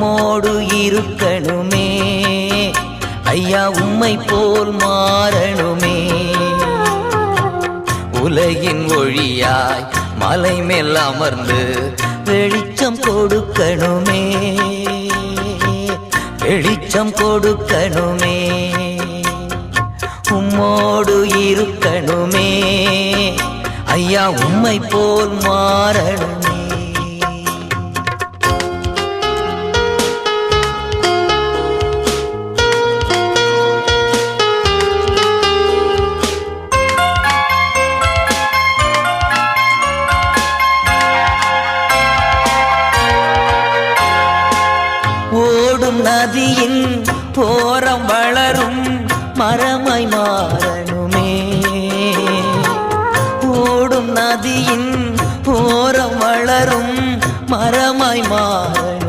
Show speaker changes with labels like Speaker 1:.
Speaker 1: உம்மோடு இருக்கணுமே ஐயா, உம்மை போல் மாறணுமே. உலகின் ஒளியாய் மலை மேல் அமர்ந்து வெளிச்சம் கொடுக்கணுமே, வெளிச்சம் கொடுக்கணுமே. உம்மோடு இருக்கணுமே ஐயா, உம்மை போல் மாறணுமே. ஓடும் நதியின் ஓரம் வளரும் மரமாய் மாறணுமே. ஓடும் நதியின் ஓரம் வளரும் மரமாய் மாறணும்.